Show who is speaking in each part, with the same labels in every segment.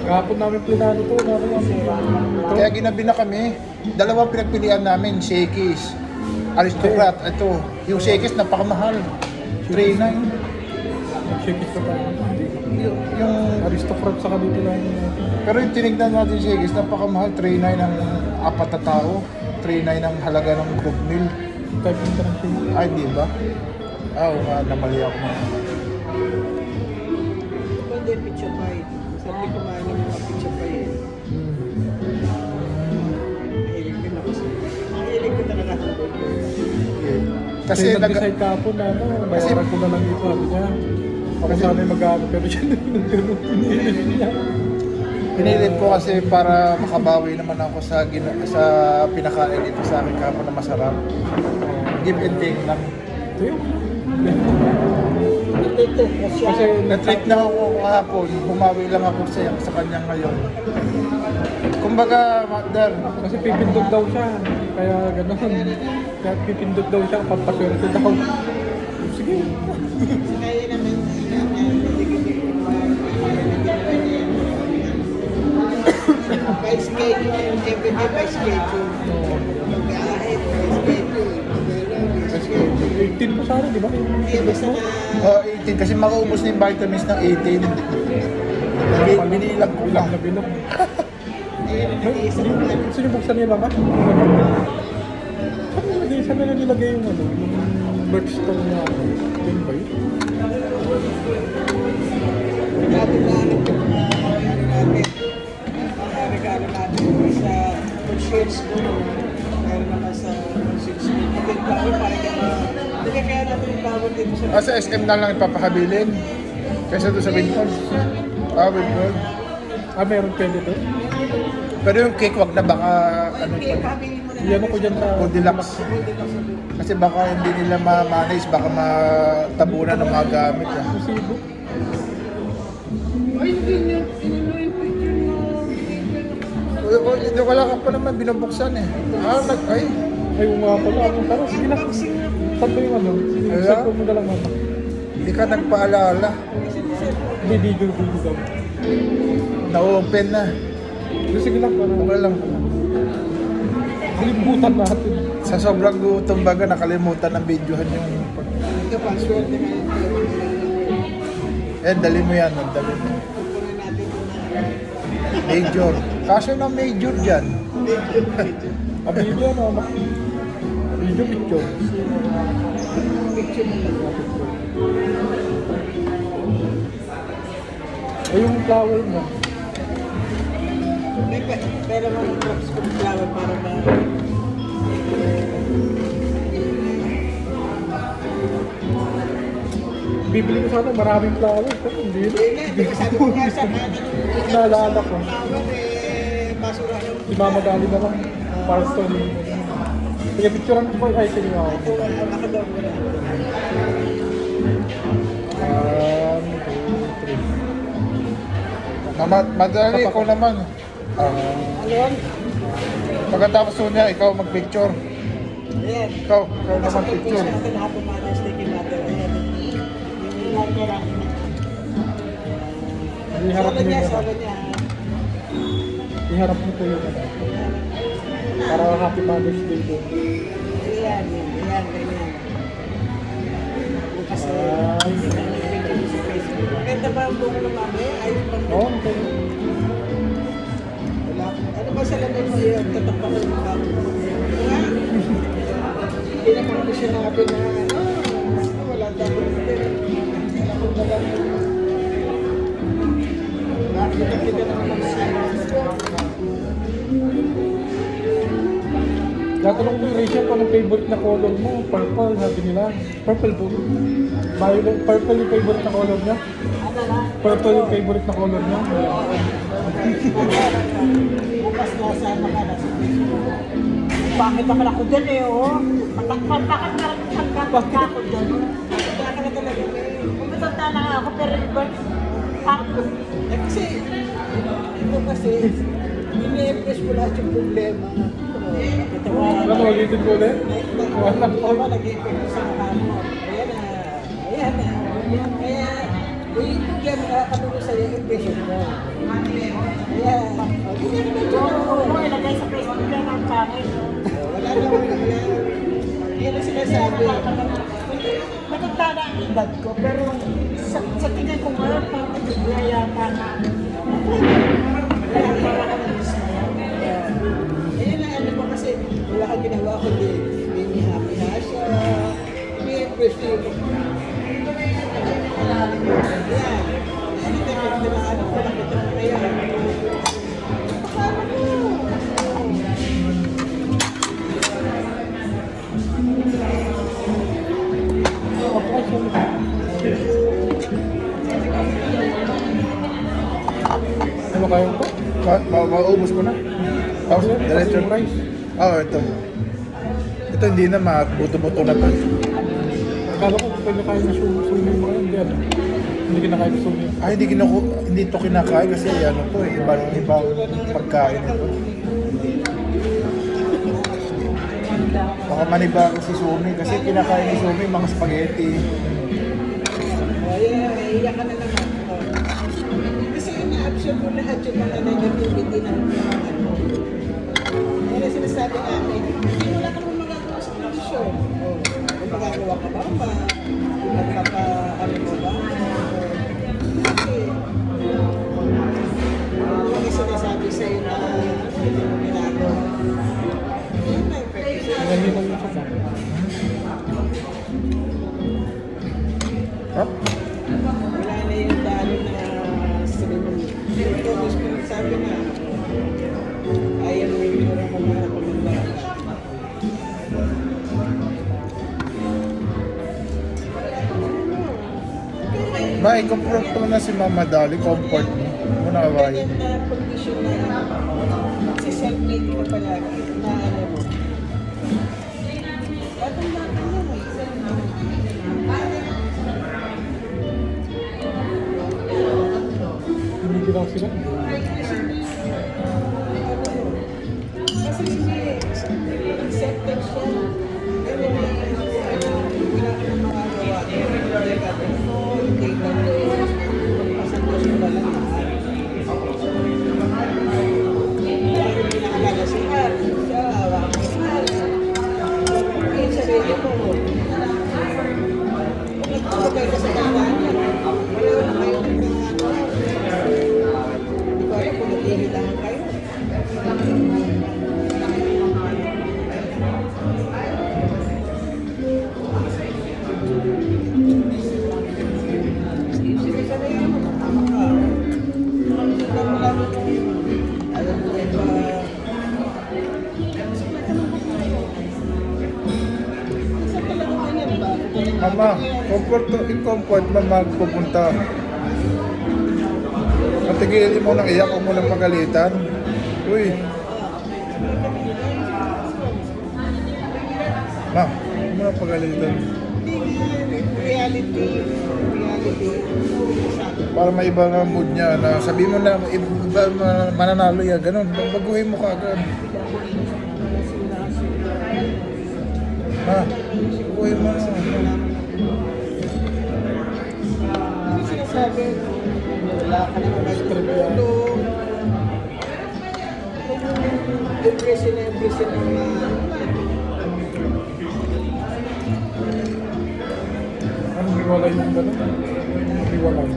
Speaker 1: Kapon namin plinano to,
Speaker 2: Kaya ginabi na kami. Dalawang pinagpilian namin, Shakey's, Aristocrat. Ito, yung Shakey's napakamahal. 3.9.
Speaker 1: Shakey's pa tayo.
Speaker 2: Yung
Speaker 1: Aristocrat sa kabito lang.
Speaker 2: pero yung tinignan natin Shakey's, napakamahal. 3.9 ang apat na tao. 3.9 ang halaga ng group meal.
Speaker 1: Type ng tarantino.
Speaker 2: Ay, di ba? Oo nga, namali ako.
Speaker 3: Pwede pizza pie. Sabi ko nga ng mga pizza pie. Mahilig din ako sa. Mahilig ko talaga sa burger.
Speaker 2: Kasi
Speaker 1: nag-decide ka po na bayaran ko na lang dito. Sabi niya. Ako sana yung mag-aano pero siya pinilit niya.
Speaker 2: pinilit ko kasi para makabawi naman ako sa pinakain dito sa akin kapon na masarap. Give and take lang. Kasi na-treat na ako kahapon, bumawi lang ako sa kanya ngayon. Kumbaga, Dar,
Speaker 1: Kasi pipindot daw siya. Kaya gano'n. Kaya pipindot daw siya. Pampaswerte daw. Sige.
Speaker 3: Kaya naman, by schedule, everyday by schedule. Mag-ahit, by schedule.
Speaker 1: 18 pa sana, di ba?
Speaker 3: Hindi, basta na,
Speaker 2: 18 kasi makaubos na yung vitamins ng 18. Binilang ko pa.
Speaker 1: Bilang na bilang.
Speaker 3: ayun ang nag-iisa ng ano.
Speaker 1: Gusto niyo buksan nila ba? Saan na nilagay yung ano? Yung birthstone na ano? Yun ba yun?
Speaker 3: Natin na ano po, natin. Regalo natin sa conscience ko. Meron naman sa conscience ko. Pagod pa ako, parang hindi kaya natin yung power dito sa...
Speaker 2: Sa SM na lang ipapakabilin. Kaysa doon sa Winford. Winford.
Speaker 1: Meron pwede doon?
Speaker 2: Pero yung cake wag na baka ano
Speaker 3: Okay,
Speaker 2: pa.
Speaker 3: pabili mo na.
Speaker 1: Iyan ako dyan sa...
Speaker 2: Goldilocks. Kasi baka hindi nila ma-manage, baka matabunan ng mga gamit.
Speaker 1: Posibo.
Speaker 3: Ay, hindi niya. Inuloy pa
Speaker 2: Hindi wala ka pa naman binubuksan eh. Ay.
Speaker 1: Ay, nga pala. Tara, sige na. Saan ba yung ano? Sige, mo na lang mama.
Speaker 2: Hindi ka nagpaalala.
Speaker 1: Hindi daw.
Speaker 2: Na-open na.
Speaker 1: Sige lang.
Speaker 2: Wala lang.
Speaker 1: Kalimutan natin.
Speaker 2: Sa sobrang gutom baga, nakalimutan ng videohan yung...
Speaker 3: Ito pa, swerte nga yun.
Speaker 2: Dali mo yan. Dali mo.
Speaker 3: Kukunin natin kung na.
Speaker 2: Major. Kaso na major dyan.
Speaker 1: Video na. Video picture.
Speaker 3: Picture mo lang.
Speaker 1: Ay, yung flower mo.
Speaker 3: Pero mga drops ko flower para ma...
Speaker 1: Bibili ko sana maraming flowers. Pero hindi na.
Speaker 3: Hindi ka sabi ko nga sa kanan.
Speaker 1: Naalala ko.
Speaker 3: Flower basura ng...
Speaker 1: Si Mama Dali na lang. Parson. Sige, picturean ko ba? Ay, sige nga ako.
Speaker 3: Ako daw mo na.
Speaker 1: 1, 2, 3.
Speaker 2: Madali, ikaw naman.
Speaker 3: Ano yun?
Speaker 2: Pagkatapos niya, ikaw mag-picture.
Speaker 3: Ayan.
Speaker 2: Ikaw naman picture.
Speaker 3: Kasi natin lahat ng mga sticky natin. Ayan. Yung lahat
Speaker 1: Iharap
Speaker 3: Solo
Speaker 1: niyo
Speaker 3: niya,
Speaker 1: yun.
Speaker 3: solo niya.
Speaker 1: Iharap niyo po yun. Para happy Mother's Day po.
Speaker 3: Ayan, ganyan. Bukas na. Ganda ba ang buko ng mami? Ayun ba?
Speaker 1: Oo, okay.
Speaker 3: Wala. Ano ba sa lamin mo yun? Tatakpa ko yung kamo. Wala. Hindi naman ko siya nabi na ano. Wala dapat na din. Wala ko na lang. Nakita naman ang
Speaker 1: Tatanong ko Rachel, anong favorite na color mo? Purple, sabi nila. Purple po. Violet, purple yung favorite na color niya? Purple yung favorite na color niya?
Speaker 3: bukas na sa mga nasa Facebook. Bakit naman ako dyan eh, oh? Bakit na ako dyan? Kaya ka na talaga eh. Pumatanda na nga ako, pero iba. Kasi, ito kasi, ini-impress mo lahat yung problema.
Speaker 1: Ano, ulitin ko ulit? Wala ko.
Speaker 3: Tama, nag-i-effect sa mukha mo. Ayan na. Kaya, yung problema na katulong sa yung impression mo. Yeah.
Speaker 4: Oo, ilagay sa Facebook na ng channel.
Speaker 3: Wala naman yan. Yan ang sinasabi.
Speaker 4: Matanda na ang edad ko, pero sa tingin ko nga, parang yayata na. Kaya parang ano gusto mo.
Speaker 3: Ayun na ano mo kasi wala kang ginawa kundi may happy na siya. May impression mo. Yan. Hindi na ano ko nakita mo kaya. Pakala mo.
Speaker 1: Ano kayo po?
Speaker 2: Maubos ko na. Tapos, diretso.
Speaker 1: Rice.
Speaker 2: Ito. Ito hindi na buto-buto na to.
Speaker 1: Akala ko pwede kayo na sumi mo ngayon. Hindi ano. Hindi kinakain na sumi.
Speaker 2: Hindi to kinakain kasi ano to eh, ibang pagkain ito. Baka manibago si Sumi kasi kinakain ni Sumi mga spaghetti.
Speaker 3: Iyak ka na naman. Kasi ina-absorb mo lahat yung mga negativity ng mga ano. Kaya sinasabi namin, hindi wala ka naman magagawa sa kondisyon. Kung magagawa ka ba? Magpapa-ano mo ba? Kasi, yung sinasabi sa'yo na hindi mo ginagawa. Yun na yung purpose.
Speaker 1: Hindi ko yung sasa.
Speaker 2: Huh?
Speaker 3: Wala na yung dalo na ceremony. Ito mismo sabi na, ayaw mo yung mura mo mga pagmamahal.
Speaker 2: Ma, i-comfort mo na si Mama Dali, comfort mo. Muna ba yun?
Speaker 3: Ganyan na condition na magsiself-made ka palagi na ano mo. Batang bata na
Speaker 1: Hindi ginaw sila.
Speaker 3: kasi hindi accepted siya. Pero wala ka na makagawa. Hindi ka magpasantos mo na lang. Hindi nakalala si Har. Siya, hawakan mo si Har. Yung sarili mo. Kung nagtulogay ka sa kanya, wala na kayong ano. Hindi ko alam kung naghihilangan kayo. Sinasabi mo, tama ka. Tignan mo lang yung alam mo rin ba saan talaga ganyan ba?
Speaker 2: Mama, i-comfort mo magpupunta. Matigilin mo ng iyak, huwag mo ng pagalitan. Uy. Ma, huwag mo ng pagalitan.
Speaker 3: Reality.
Speaker 2: Para maiba nga mood niya na sabi mo na iba, mananalo yan, ganun. Baguhin mo kaagad. Ha? Baguhin mo na.
Speaker 3: Ano sinasabi? Wala ka naman nagtulog. Impression ng mga
Speaker 1: Anong hiwalay yung gano'n? Hiwalay.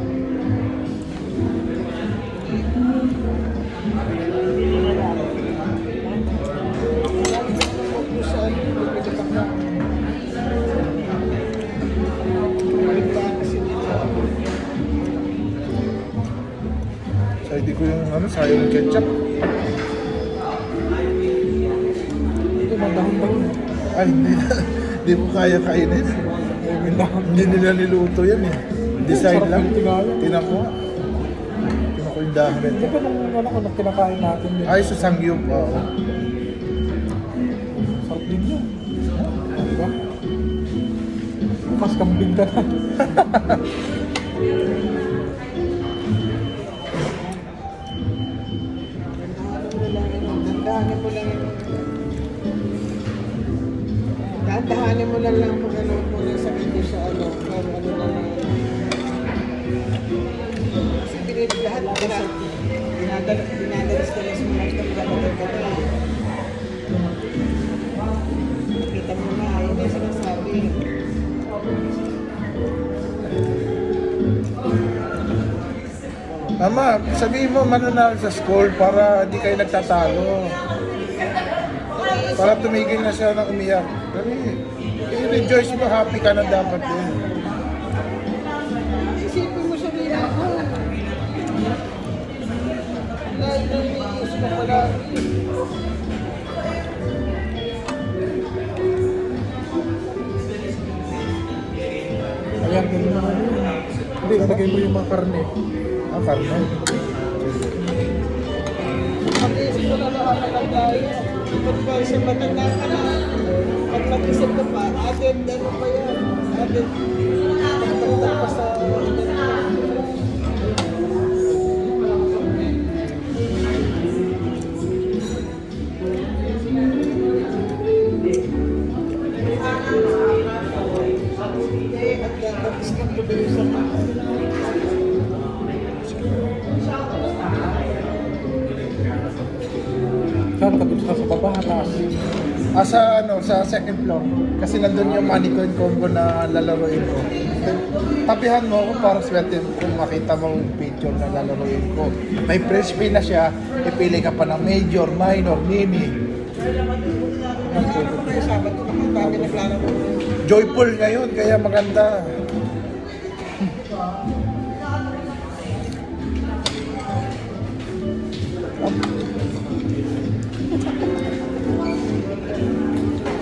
Speaker 2: Hindi ko yung sayang yung ketchup.
Speaker 1: Ito, madahon-dahon.
Speaker 2: Ay, hindi mo kaya kainin. Hindi nila niluto yan eh. Design
Speaker 1: Sarap
Speaker 2: lang.
Speaker 1: yung tinalo.
Speaker 2: Tinan ko. Tinan ko yung dahon
Speaker 1: Di
Speaker 2: nito.
Speaker 1: ba nung kinakain natin yun?
Speaker 2: Ay, sa sangyup. Oo.
Speaker 1: Sarap din yun. Di ba? Mas kambing ka na.
Speaker 3: Dahan-dahanin mo lang kung ano mo sa video sa ano, kung ano na. Kasi Dinadalas-dalas mo lang itong gano'n. Kita mo na, yun yung sinasabi.
Speaker 2: Mama, sabihin mo mananalo sa school para di kayo nagtatalo. Para tumigil na siya ng umiyak. Dali, i-rejoice mo, happy ka na dapat din.
Speaker 3: Isipin mo siya rin ako. Dahil naiinis ka pala.
Speaker 1: Ayan, ganun na yun. Hindi, lagay mo yung mga karne.
Speaker 2: Ah, karne.
Speaker 3: Mag-iisip ko na lahat ng gaya. Ba't ba siya matanda ka na? Pag mag-isip ka pa, atin, ano pa yan? Atin, matanda pa sa...
Speaker 1: Saan ka dun sa baba, taas?
Speaker 2: Sa sa second floor. Kasi nandun yung money coin combo na lalaroin ko. Tapihan mo ako para swerte kung makita mo yung picture na lalaroin ko. May press pay na siya, ipili ka pa ng major, minor, mini. Joyful ngayon, kaya maganda.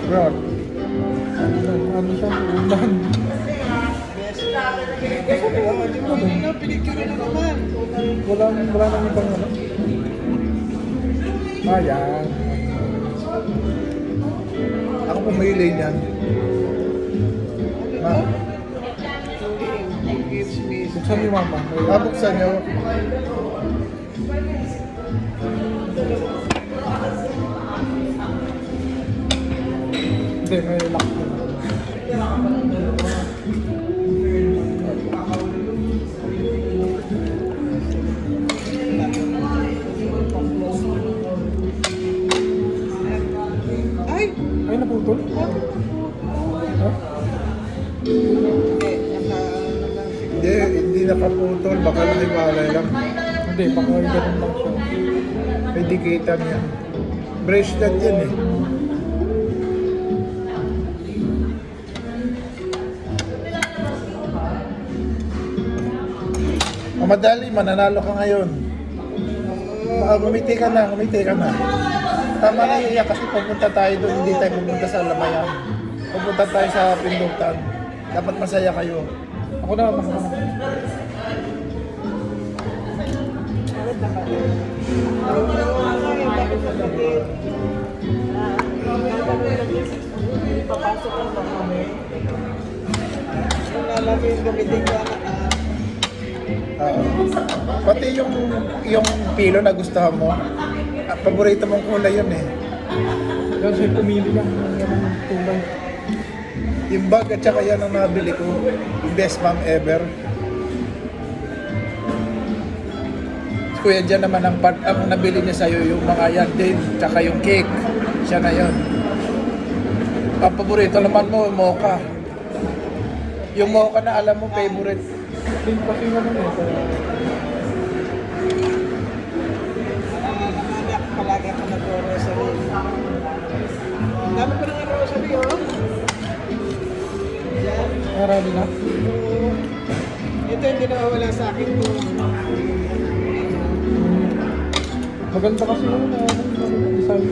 Speaker 2: Bro,
Speaker 1: Ano siya? Ulan.
Speaker 3: Pinicture na naman.
Speaker 1: Wala nang ibang ano. Ayan.
Speaker 2: ako pumili niyan. Ma,
Speaker 3: Gives me.
Speaker 1: Buksan ni mama.
Speaker 2: buksan niyo.
Speaker 1: Hindi, may lock.
Speaker 3: Ay!
Speaker 1: Ay, naputol? Ha?
Speaker 2: Hindi nakaputol, baka nahiwalay lang.
Speaker 1: Hindi, baka ganun lang siya.
Speaker 2: May dikitan yan. Bracelet yan eh. Madali, mananalo ka ngayon. Gumiti ka na, gumiti ka na. Tama na iiyak kasi pupunta tayo doon, hindi tayo pupunta sa Lamayan. Pupunta tayo sa Pindutan. Dapat masaya kayo.
Speaker 1: Ako na, ako na.
Speaker 3: Papasok lang ba kami? Kung lalaki yung gamitin ko
Speaker 2: Oo. Pati yung pilo na gustuhan mo, paborito mong kulay yun eh.
Speaker 1: Yan siya pumili lang ng tulay.
Speaker 2: Yung bag at saka yan ang nabili ko. Yung best mom ever. Kuya dyan naman ang nabili niya sa'yo yung mga yan din, tsaka yung cake. Siya na yun. Ang paborito naman mo, mocha. Yung mocha na alam mo, favorite.
Speaker 1: Hindi kasi naman eh.
Speaker 3: Anak, palagi ako nag-rosary. Dami pa ng rosary, oh. Yan.
Speaker 1: Marami na.
Speaker 3: Ito hindi nawawala sa akin to.
Speaker 1: Maganda kasi yun. Design.